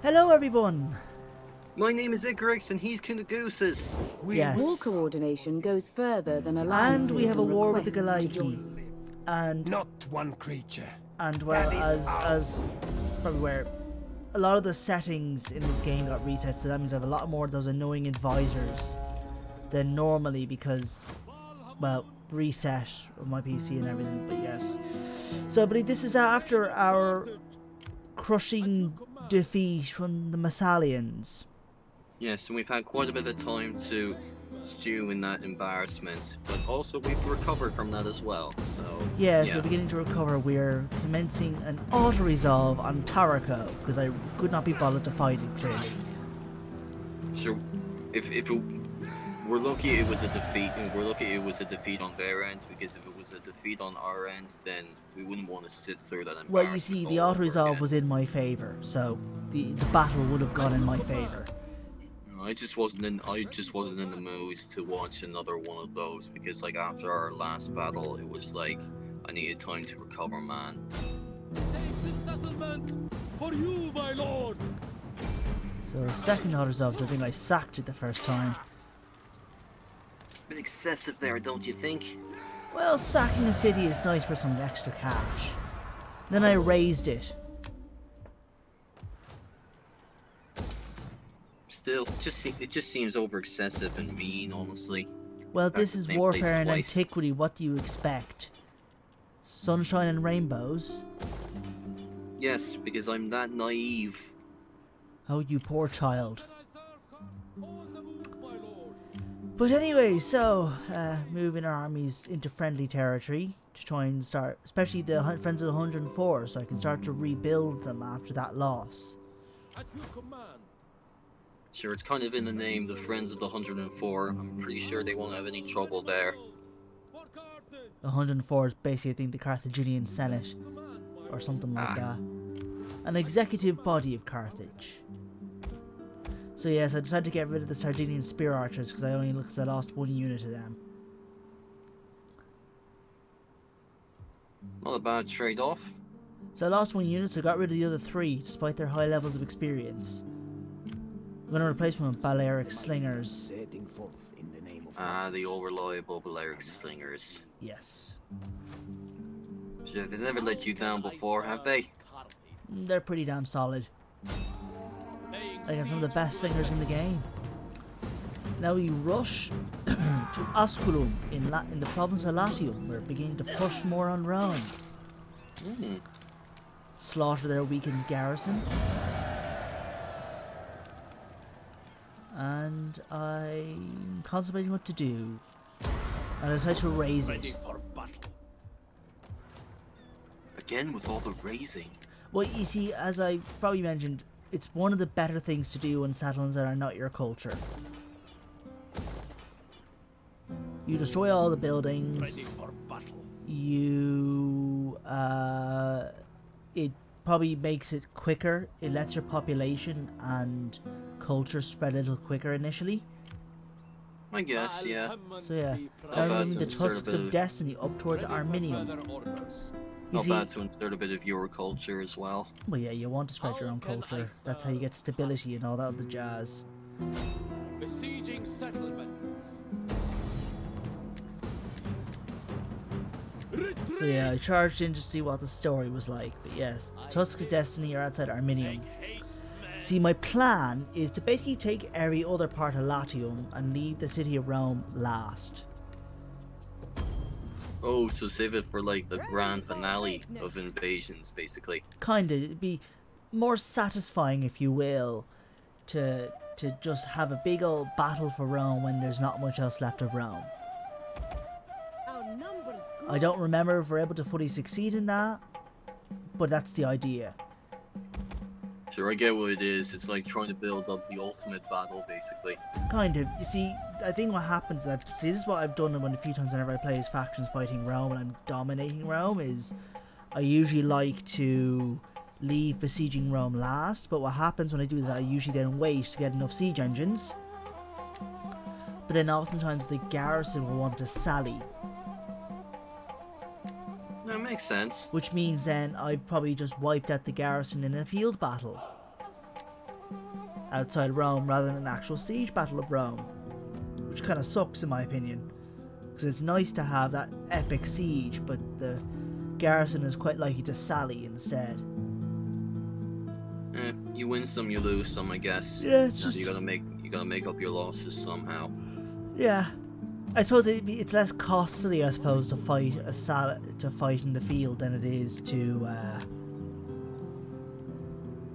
Hello everyone! My name is Icarus and he's King of Gooses. Yes. War coordination goes further than alliances And we have a war with the requests to Galaiki. join. And Not one creature. well, as probably where a lot of the settings in this game got reset, so that means I have a lot more of those annoying advisors than normally because, well, reset of my PC and everything, but yes. So I believe this is after our crushing defeat from the Massalians. Yes, and we've had quite a bit of time to stew in that embarrassment, but also we've recovered from that as well, so... Yes, yeah. we're beginning to recover. We're commencing an auto-resolve on Tarako, because I could not be bothered to fight it, clearly. So, if we're lucky it was a defeat, and we're lucky it was a defeat on their end, because if it was a defeat on our end, then we wouldn't want to sit through that embarrassment. Well, you see, the all over auto-resolve again. was in my favour, so the battle would have gone in my favour. I just wasn't in the mood to watch another one of those, because like after our last battle, it was like I needed time to recover, man. Take this settlement for you, my lord. So second auto-resolve, I think I sacked it the first time. Bit excessive there, don't you think? Well, sacking a city is nice for some extra cash. Then I raised it. Still, it just seems over excessive and mean, honestly. Well, Back this to the is same warfare place in twice. antiquity. What do you expect? Sunshine and rainbows? Yes, because I'm that naive. Oh, you poor child. Can I serve? On the move, my lord. But anyway, so, moving our armies into friendly territory to try and start, especially the Friends of the 104, so I can start to rebuild them after that loss. At your command. Sure, it's kind of in the name, the Friends of the 104. I'm pretty sure they won't have any trouble there. For Carthage. The 104 is basically, I think, the Carthaginian Senate, Command, my or lord. something like Ah. that. An executive body of Carthage. So yes, I decided to get rid of the Sardinian Spear Archers because I lost one unit of them. Not a bad trade-off. So I lost one unit, so I got rid of the other three, despite their high levels of experience. I'm going to replace them with Balearic Slingers. Setting forth in the name of Ah, the all-reliable Balearic Slingers. Yes. Sure, they've never let you down before, have they? They're pretty damn solid. Like some of the best slingers in the game. Now we rush to Asculum in the province of Latium. We're beginning to push more on Rome. Slaughter their weakened garrison. And I'm contemplating what to do. And I decide to raise ready it. for battle. Again with all the raising. Well, you see, as I probably mentioned, it's one of the better things to do in settlements that are not your culture. You destroy all the Ready buildings. for battle. You, it probably makes it quicker. It lets your population and culture spread a little quicker initially. I guess, yeah. So yeah, Not now bad moving the to insert a Tusks bit of of- Destiny up towards Arminium. You Not see, bad to insert a bit of your culture as well. well yeah, you want to spread your own How can culture. I That's how you get serve? stability and all that other jazz. Besieging settlement. So yeah, I charged in to see what the story was like. But yes, the Tusks of Destiny are outside Arminium. See, my plan is to basically take every other part of Latium and leave the city of Rome last. Oh, so save it for like the grand finale of invasions, basically. Kinda, it'd be more satisfying, if you will, to just have a big old battle for Rome when there's not much else left of Rome. I don't remember if we're able to fully succeed in that, but that's the idea. Sure, I get what it is. It's like trying to build up the ultimate battle, basically. Kind of. You see, I think what happens, this is what I've done when a few times whenever I play as factions fighting Rome and I'm dominating Rome, is I usually like to leave besieging Rome last, but what happens when I do is I usually then wait to get enough siege engines, but then oftentimes the garrison will want to sally, That makes sense. which means then I've probably just wiped out the garrison in a field battle. outside Rome rather than an actual siege battle of Rome, which kind of sucks in my opinion, because it's nice to have that epic siege, but the garrison is quite likely to sally instead. You win some, you lose some, I guess. Yeah, it's And just you gotta make up your losses somehow. yeah. I suppose it's less costly, I suppose, to fight in the field than it is to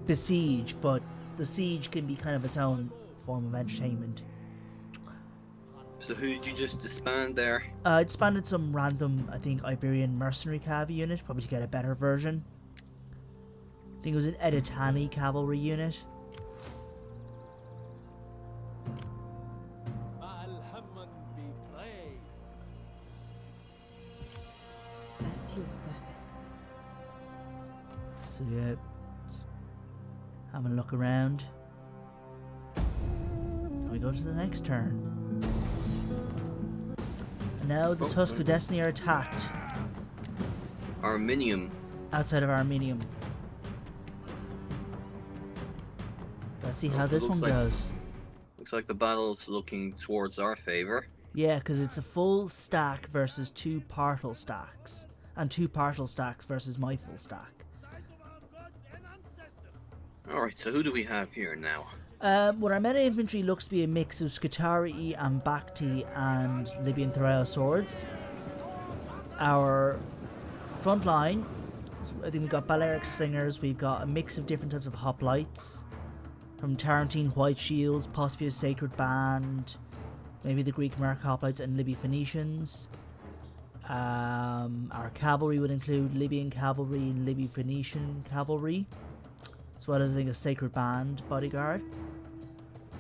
besiege, but the siege can be kind of its own form of entertainment. So who did you just disband there? I disbanded some random, I think, Iberian mercenary cav unit, probably to get a better version. I think it was an Editani cavalry unit. Al-Hamman be praised. At your service. So yeah, just having a look around. And we go to the next turn. And now the Tusk of Destiny are attacked Arminium. outside of Arminium. Let's see how this one goes. Looks like the battle's looking towards our favor. Yeah, because it's a full stack versus 2 partial stacks. And 2 partial stacks versus my full stack. Alright, so who do we have here now? Well, our meta infantry looks to be a mix of Scutari and Bacti and Libyan Thereo swords. Our front line, I think we've got Balearic slingers, we've got a mix of different types of hoplites. From Tarentine White Shields, possibly a Sacred Band, maybe the Greek Merc hoplites and Libyan Phoenicians. Our cavalry would include Libyan cavalry and Libyan Phoenician cavalry, as well as I think a Sacred Band bodyguard.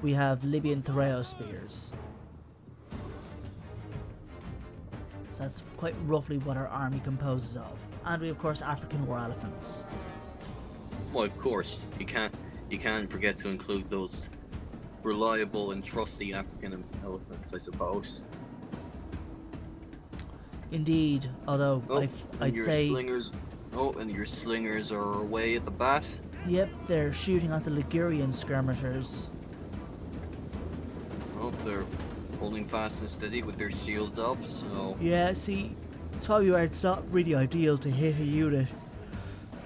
We have Libyan Thereo spears. So that's quite roughly what our army composes of. And we of course African war elephants. Well, of course, you can't forget to include those reliable and trusty African elephants, I suppose. Indeed, although I'd say slingers. Oh, and your slingers are away at the bat. Yep, they're shooting at the Ligurian skirmishers. Oh, they're holding fast and steady with their shields up. So Yeah, see, it's probably where it's not really ideal to hit a unit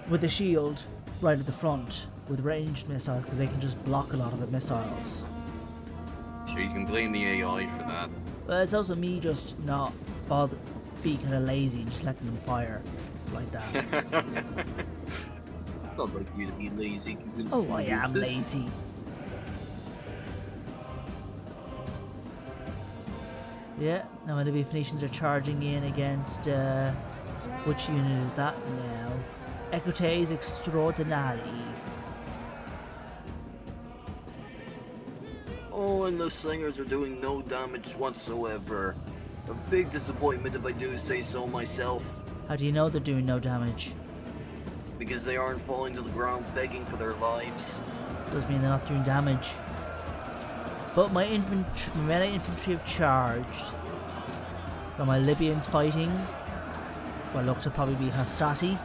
with a shield right at the front with ranged missiles, because they can just block a lot of the missiles. sure, you can blame the AI for that. But it's also me just not being kind of lazy and just letting them fire like that. It's not like you to be lazy. You can Oh, I am use this. lazy. Yeah, now my Libyan Phoenicians are charging in against, which unit is that now? Ecoutes Extraordinari. Oh, and the slingers are doing no damage whatsoever. A big disappointment if I do say so myself. How do you know they're doing no damage? Because they aren't falling to the ground begging for their lives. Does mean they're not doing damage. But my melee infantry have charged. Got my Libyans fighting. What looks to probably be Hastati.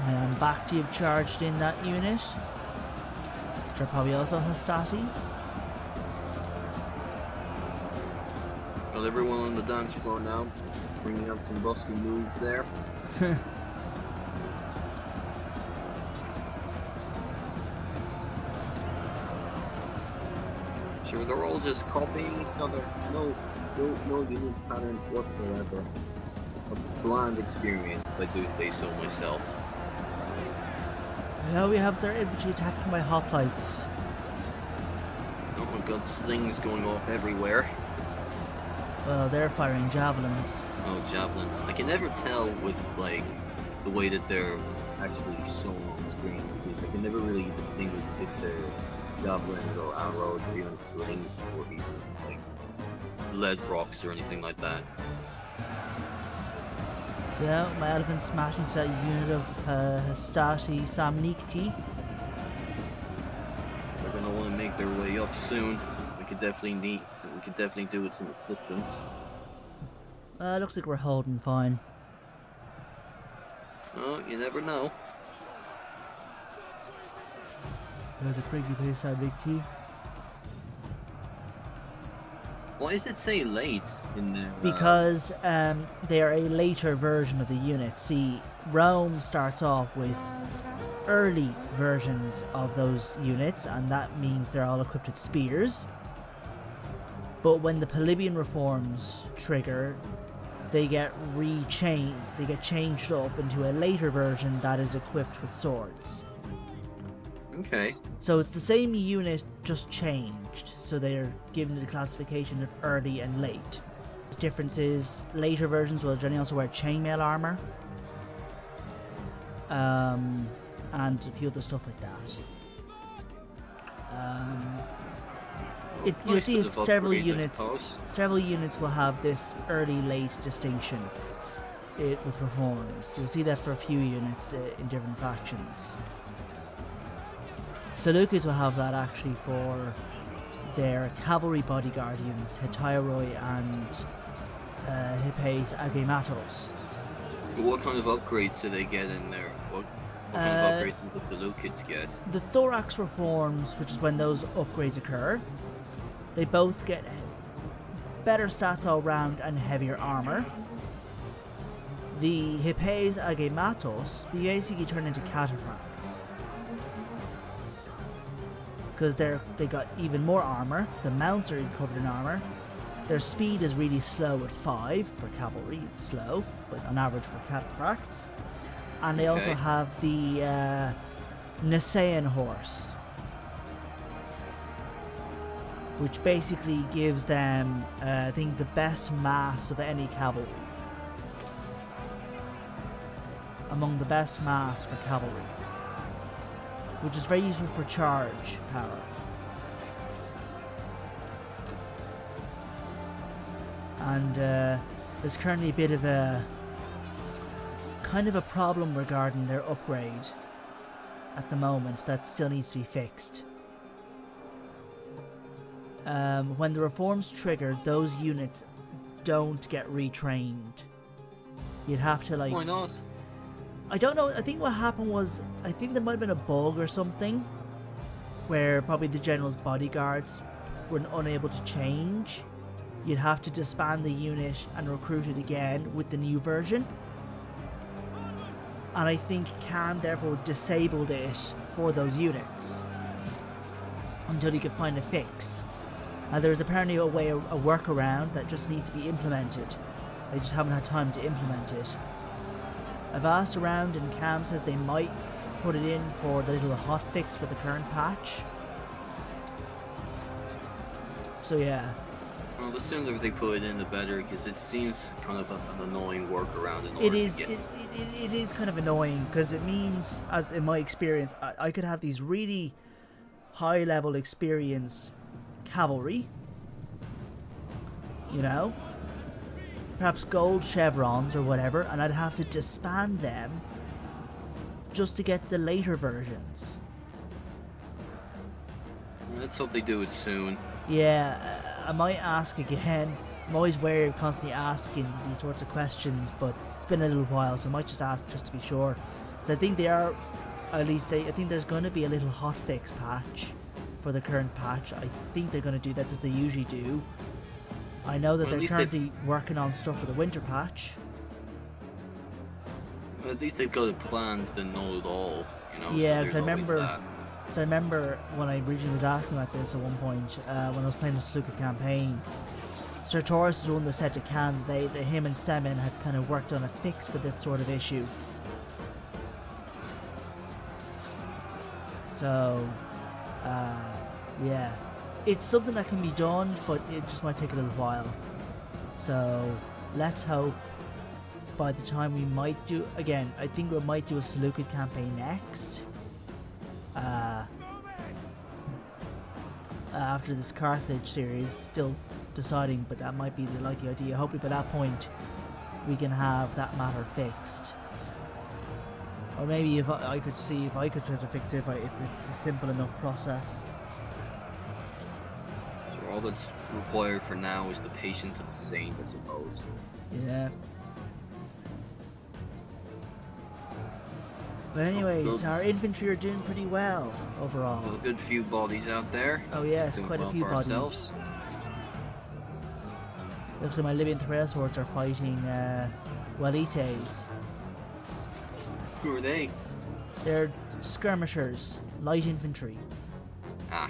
And Bacti have charged in that unit. Which are probably also Hastati. Got everyone on the dance floor now, bringing out some rusty moves there. Sure, they're all just copying each other. No unique patterns whatsoever. A bland experience, if I do say so myself. Now we have their infantry attacking my hoplites. Oh my god, slings going off everywhere. Well, they're firing javelins. Oh, javelins. I can never tell with, like, the way that they're actually shown on screen, because I can never really distinguish if they're javelins or arrows or even slings or even, like, lead rocks or anything like that. So yeah, my elephant's smashing to that unit of Hastati Samnikti. They're gonna want to make their way up soon. We could definitely do it some assistance. Looks like we're holding fine. Oh, you never know. The cranky place I big T. Why does it say late in there? Because they are a later version of the unit. See, Rome starts off with early versions of those units, and that means they're all equipped with spears. But when the Polybian reforms trigger, they get changed up into a later version that is equipped with swords. Okay. So it's the same unit, just changed. So they're given the classification of early and late. The difference is later versions will generally also wear chainmail armor. And a few other stuff like that. You'll Nice see bit of several upgrade, I units. suppose. Several units will have this early-late distinction with reforms. You'll see that for a few units in different factions. Seleucids will have that actually for their cavalry bodyguard units, Hetyroi and Hippes Agematos. But what kind of upgrades do they get in there? What kind of upgrades do the Seleucids get? The thorax reforms, which is when those upgrades occur, they both get better stats all round and heavier armor. The Hippes Agematos basically turn into cataphracts, because they got even more armor. The mounts are covered in armor. Their speed is really slow at 5 for cavalry. It's slow, but on average for cataphracts. And they also have the Nisaean horse, which basically gives them, I think, the best mass of any cavalry. Among the best mass for cavalry, which is very useful for charge power. And there's currently a bit of a kind of a problem regarding their upgrade at the moment that still needs to be fixed. When the reforms trigger, those units don't get retrained. You'd have to Why not? I don't know, I think what happened was, I think there might have been a bug or something, where probably the general's bodyguards were unable to change. You'd have to disband the unit and recruit it again with the new version. And I think Khan therefore disabled it for those units until he could find a fix. There's apparently a workaround that just needs to be implemented. They just haven't had time to implement it. I've asked around and Cam says they might put it in for the little hotfix for the current patch. So yeah. Well, the sooner they put it in, the better, because it seems kind of an annoying workaround in order It is. to get... It is kind of annoying because it means, as in my experience, I could have these really high-level experienced cavalry. You know, perhaps gold chevrons or whatever, and I'd have to disband them just to get the later versions. Let's hope they do it soon. Yeah, I might ask again. I'm always wary of constantly asking these sorts of questions, but it's been a little while, so I might just ask just to be sure. So I think they are, at least I think there's going to be a little hotfix patch for the current patch. I think they're going to do that, what they usually do. I know that they're currently working on stuff for the winter patch. Well, at least they've got a plan to know it all, you know. Yeah, so because I remember when I originally was asking about this at one point, when I was playing the Seleucid campaign, Sertorius was the one that said to Khan that him and Semin had kind of worked on a fix for this sort of issue. So, yeah. It's something that can be done, but it just might take a little while. So, let's hope by the time we might do... Again, I think we might do a Seleucid campaign next. After this Carthage series, still deciding, but that might be the likely idea. Hopefully by that point we can have that matter fixed. Or maybe if I could see if I could try to fix it, if it's a simple enough process. So all that's required for now is the patience of a saint, I suppose. Yeah. But anyways, Good. our infantry are doing pretty well overall. Got a good few bodies out there. Oh yes, Doing quite a well few for bodies. ourselves. Looks like my Libyan Thrail swords are fighting Walites. Who are they? They're skirmishers, light infantry. Ah,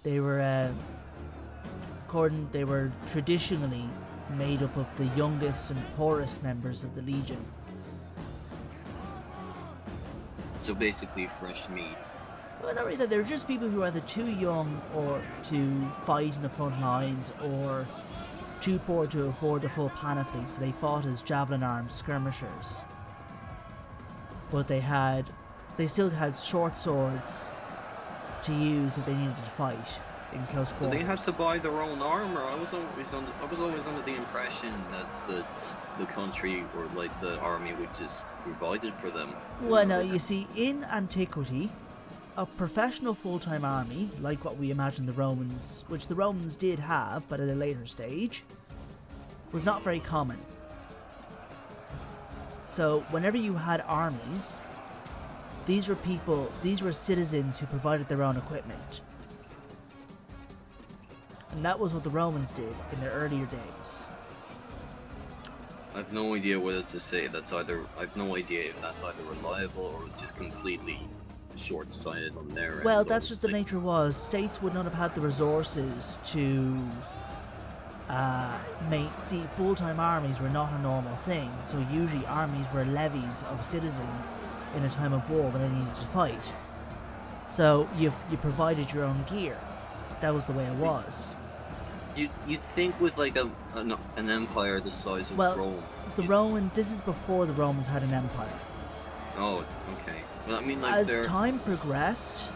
They were they were traditionally made up of the youngest and poorest members of the Legion. so basically fresh meat. Well, not really that. They're just people who are either too young or to fight in the front lines, or too poor to afford the full panoply, so they fought as javelin-armed skirmishers. But they still had short swords to use if they needed to fight in close So quarters. they had to buy their own armor. I was always under the impression that the country or like the army would just provide it for them. Well, no, you see, in antiquity, a professional full-time army, like what we imagine the Romans, which the Romans did have, but at a later stage, was not very common. So, whenever you had armies, these were citizens who provided their own equipment. And that was what the Romans did in their earlier days. I've no idea whether to say I've no idea if that's either reliable or just completely short-sighted on their end. Well, that's just the nature was. States would not have had the resources to see, full-time armies were not a normal thing, so usually armies were levies of citizens in a time of war when they needed to fight. So you provided your own gear. That was the way it was. You'd think with like an empire the size of Rome. This is before the Romans had an empire. Oh, okay. Well, I mean, like As time progressed,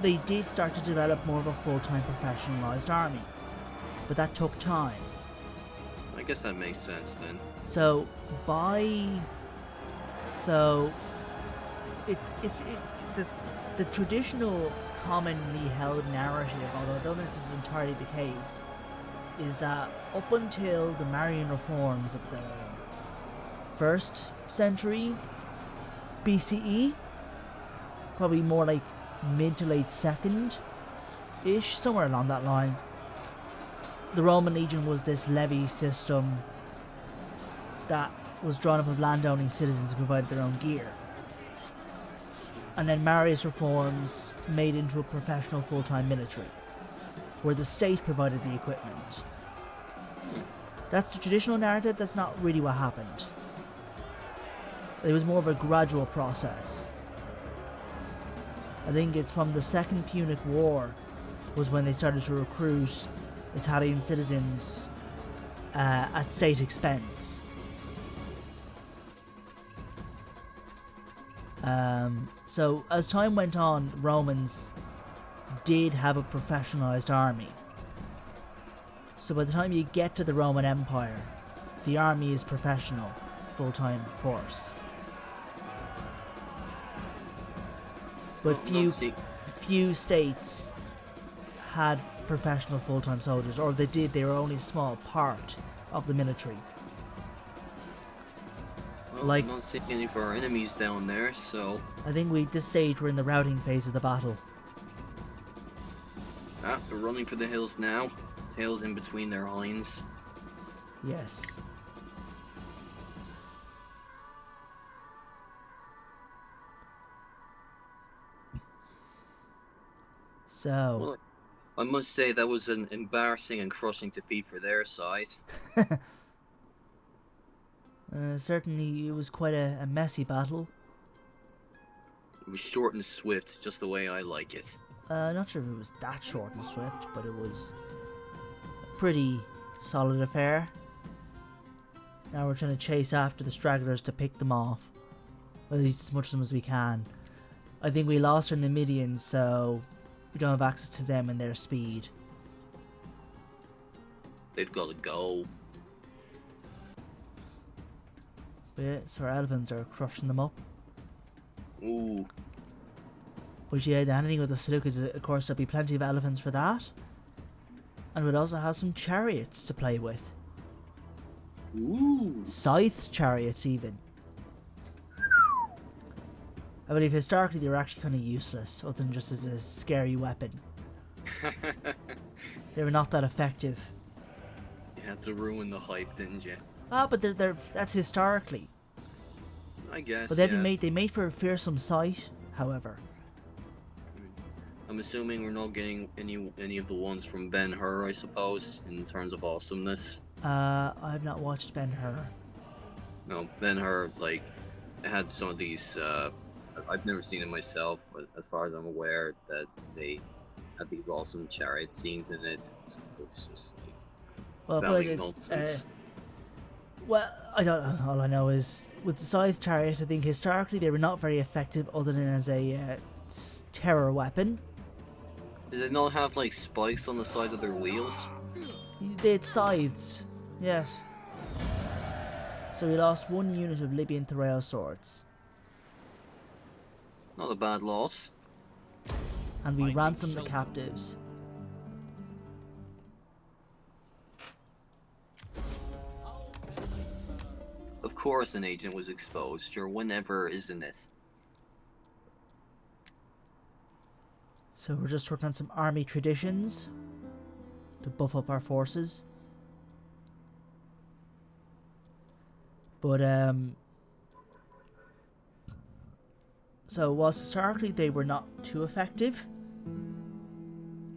they did start to develop more of a full-time professionalized army. But that took time. I guess that makes sense then. So the traditional commonly held narrative, although I don't know if this is entirely the case, is that up until the Marian reforms of the 1st century BCE, probably more like mid to late 2nd-ish, somewhere along that line, the Roman Legion was this levy system that was drawn up of landowning citizens who provided their own gear. And then Marius reforms made into a professional full-time military, where the state provided the equipment. That's the traditional narrative. That's not really what happened. It was more of a gradual process. I think it's from the Second Punic War was when they started to recruit Italian citizens at state expense. So as time went on, Romans did have a professionalized army. So by the time you get to the Roman Empire, the army is professional, full-time force. But few states had professional full-time soldiers, or if they did, they were only a small part of the military. Well, like, I'm not seeing any of our enemies down there, so... I think this stage we're in the routing phase of the battle. Ah, they're running for the hills now. Tails in between their hinds. Yes. So... Well, I must say that was an embarrassing and crushing defeat for their side. Certainly it was quite a messy battle. It was short and swift, just the way I like it. Not sure if it was that short and swift, but it was a pretty solid affair. Now we're trying to chase after the stragglers to pick them off. At least as much of them as we can. I think we lost our Numidians, so we don't have access to them and their speed. They've got to go. But yeah, so our elephants are crushing them up. Ooh. Which, yeah, anything with the Seleucids, of course, there'll be plenty of elephants for that. And we'd also have some chariots to play with. Ooh. Scythe chariots, even. I believe historically they were actually kind of useless, other than just as a scary weapon. They were not that effective. You had to ruin the hype, didn't you? Ah, but that's historically. I guess. But then yeah. they made for a fearsome sight, however. I'm assuming we're not getting any of the ones from Ben-Hur, I suppose, in terms of awesomeness. I have not watched Ben-Hur. No, Ben-Hur, like, it had some of these, I've never seen it myself, but as far as I'm aware, that they had these awesome chariot scenes in it. So it's just, like, Well, valley nonsense. well, I don't know. All I know is with the Scythe chariot, I think historically they were not very effective, other than as a terror weapon. Does it not have, like, spikes on the side of their wheels? They had scythes, yes. So we lost one unit of Libyan Thrail swords, Not a bad loss. and we ransomed the captives. Of course an agent was exposed, sure, whenever, isn't it? So we're just working on some army traditions to buff up our forces. But so whilst historically they were not too effective,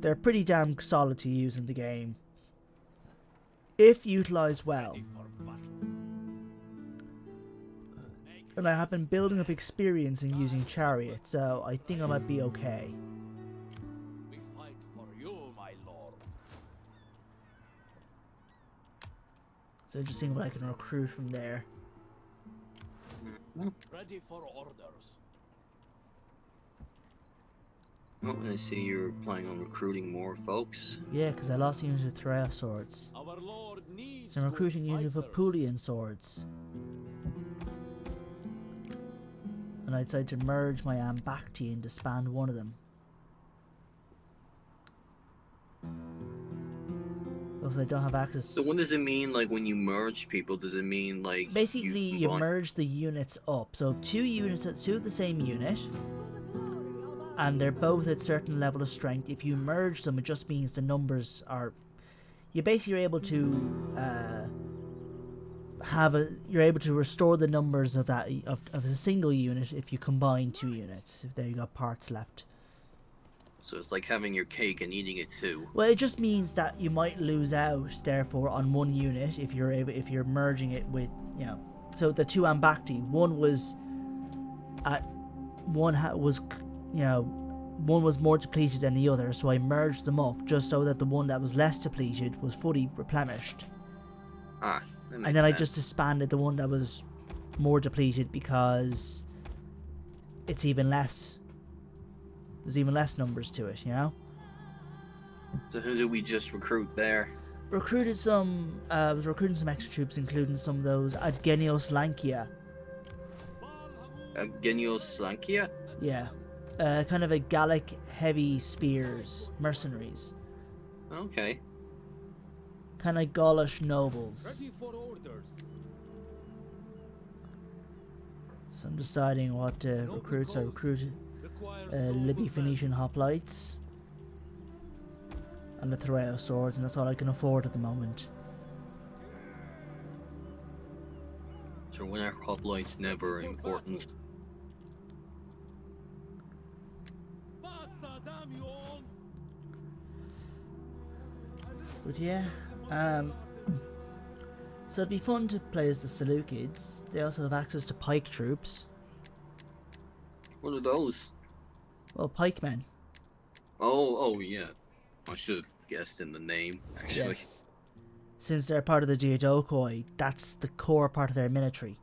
they're pretty damn solid to use in the game if utilized well. Ready for battle. And I have been building up experience in using chariots, so I think I might be okay. We fight for you, my lord. So just seeing what I can recruit from there. Ready for orders. Oh, and I see you're planning on recruiting more folks. Yeah, because I lost a unit of Thrail swords. Our lord needs So I'm recruiting a good unit of fighters. Apulian swords. And I decided to merge my Ambacti and disband one of them. Because I don't have access. So what does it mean, like, when you merge people? Does it mean, like... Basically, you combine- merge the units up. So if two units that suit the same unit, and they're both at certain level of strength, if you merge them, it just means the numbers are... You basically are able to you're able to restore the numbers of that of a single unit if you combine two units, if they've got parts left. So it's like having your cake and eating it too. Well, it just means that you might lose out, therefore, on one unit if you're merging it with, you know. So the two Ambacti, one was more depleted than the other, so I merged them up just so that the one that was less depleted was fully replenished. Ah, that makes And then I sense. just disbanded the one that was more depleted because it's even less. There's even less numbers to it, you know? So who did we just recruit there? I was recruiting some extra troops, including some of those Adgenios Lankia. Genios Slankia? Yeah. Kind of a Gallic heavy spears, mercenaries. Okay. Kind of Gaulish nobles. Ready for orders. So I'm deciding what to recruit. So I recruited Libby Phoenician hoplites and the Thrail swords, and that's all I can afford at the moment. So when our hoplites never important. Basta, damn you all. But yeah, so it'd be fun to play as the Seleucids. They also have access to pike troops. What are those? Well, pikemen. Oh yeah. I should have guessed in the name, actually. Yes. Since they're part of the Diadokoi, that's the core part of their military.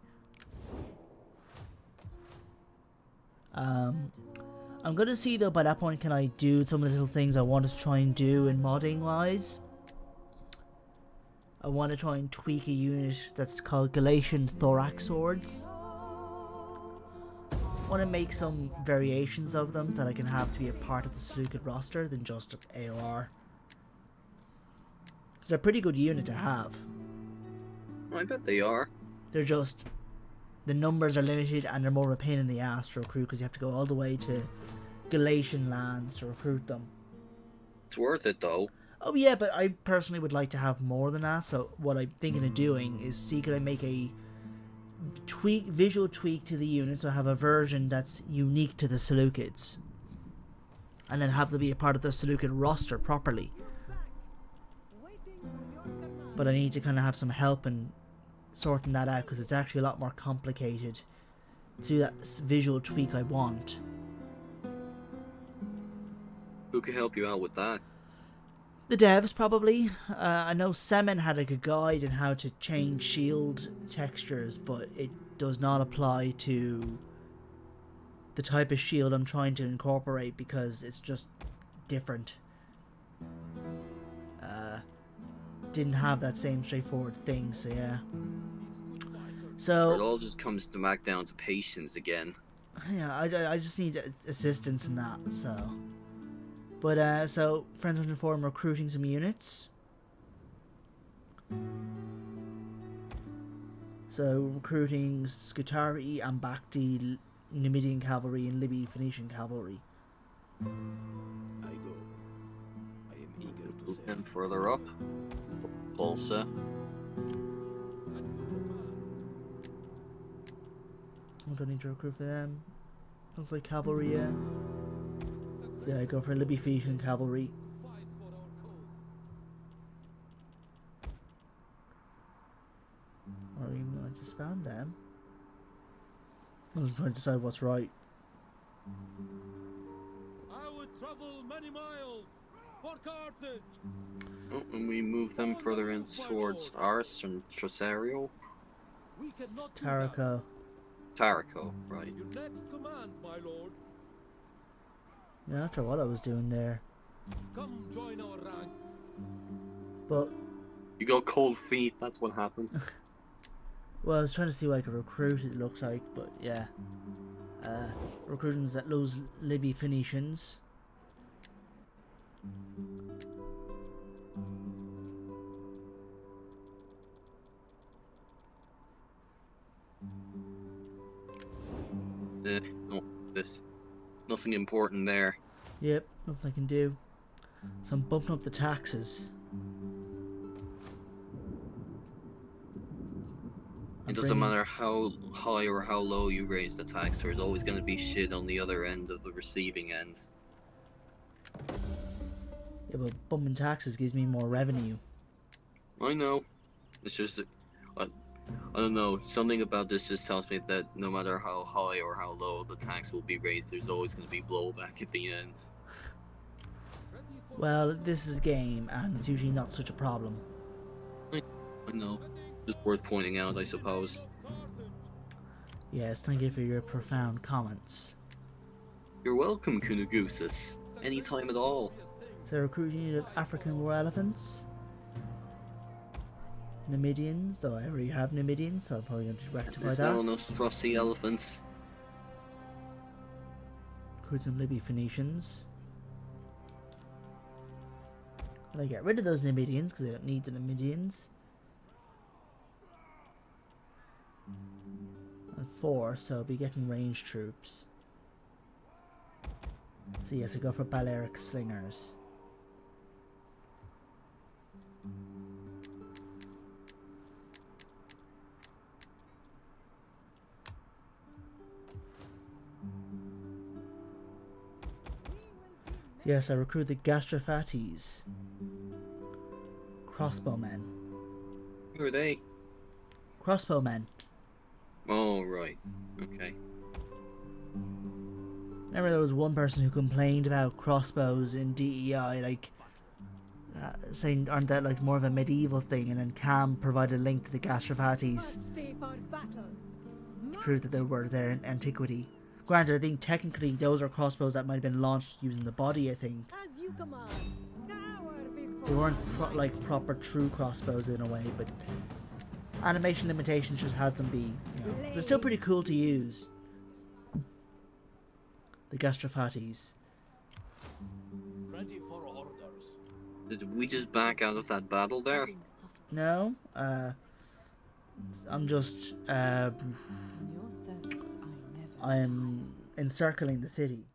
I'm gonna see though by that point, can I do some of the little things I wanted to try and do in modding wise. I want to try and tweak a unit that's called Galatian Thorax Swords. I want to make some variations of them that I can have to be a part of the Seleucid roster than just AOR. It's a pretty good unit to have. I bet they are. They're just, the numbers are limited and they're more of a pain in the ass to recruit because you have to go all the way to Galatian lands to recruit them. It's worth it though. Oh yeah, but I personally would like to have more than that. So what I'm thinking of doing is see could I make a visual tweak to the unit, so I have a version that's unique to the Seleucids, and then have them be a part of the Seleucid roster properly. But I need to kind of have some help in sorting that out because it's actually a lot more complicated to do that visual tweak I want. Who could help you out with that? The devs, probably. I know Semen had like a guide on how to change shield textures, but it does not apply to the type of shield I'm trying to incorporate because it's just different. Didn't have that same straightforward thing, so yeah. So It all just comes back down to patience again. yeah, I just need assistance in that, so. But, so, Friends 104, I'm recruiting some units. So, recruiting Scutari, Ambacti, Numidian Cavalry, and Libby Phoenician Cavalry. I go. I am eager to Move serve. them further up. Balsa. I don't need to recruit for them. Looks like Cavalry, yeah. So, yeah, I go for Libby Phoenician Cavalry. Fight for our cause. Or are we even going to disband them? I'm just trying to decide what's right. I would travel many miles for Carthage. Oh, and we move them further in towards Ars and Tresario. We cannot do that. Taraco. Taraco, right. Your next command, my lord. Yeah, not sure what I was doing there. Come join our ranks. But, You got cold feet, that's what happens. well, I was trying to see what I could recruit, it looks like, but yeah. Recruiting those Libby Phoenicians. No, this. Nothing important there. Yep, nothing I can do. So I'm bumping up the taxes. It doesn't matter how high or how low you raise the tax, there's always going to be shit on the other end of the receiving end. Yeah, but bumping taxes gives me more revenue. I know. It's just, I don't know. Something about this just tells me that no matter how high or how low the tax will be raised, there's always going to be blowback at the end. Ready for Well, this is a game, and it's usually not such a problem. I know. Just worth pointing out, I suppose. Carthage. Yes, thank you for your profound comments. You're welcome, Kunagusis. Anytime at all. So recruiting unit of African war elephants. Numidians, though I already have Numidians, so I'm probably going to rectify There's that. no Nostrossi elephants. Recruit some Libby Phoenicians. I'll get rid of those Numidians because I don't need the Numidians. And 4, so I'll be getting ranged troops. So yes, I go for Balearic Slingers. Yes, I recruit the Gastrophates. Crossbowmen. Who are they? Crossbowmen. Oh, right. Okay. Remember there was one person who complained about crossbows in DEI, like, saying aren't that like more of a medieval thing, and then Cam provided a link to the Gastrophates Stay for battle. to prove that they were there in antiquity. Granted, I think technically those are crossbows that might have been launched using the body, I think. As you command. Cower before. They weren't like proper true crossbows in a way, but animation limitations just had them be, you know, they're still pretty cool to use. The Gastrophates. Ready for orders. Did we just back out of that battle there? No, I'm just In your service, I never I'm encircling the city.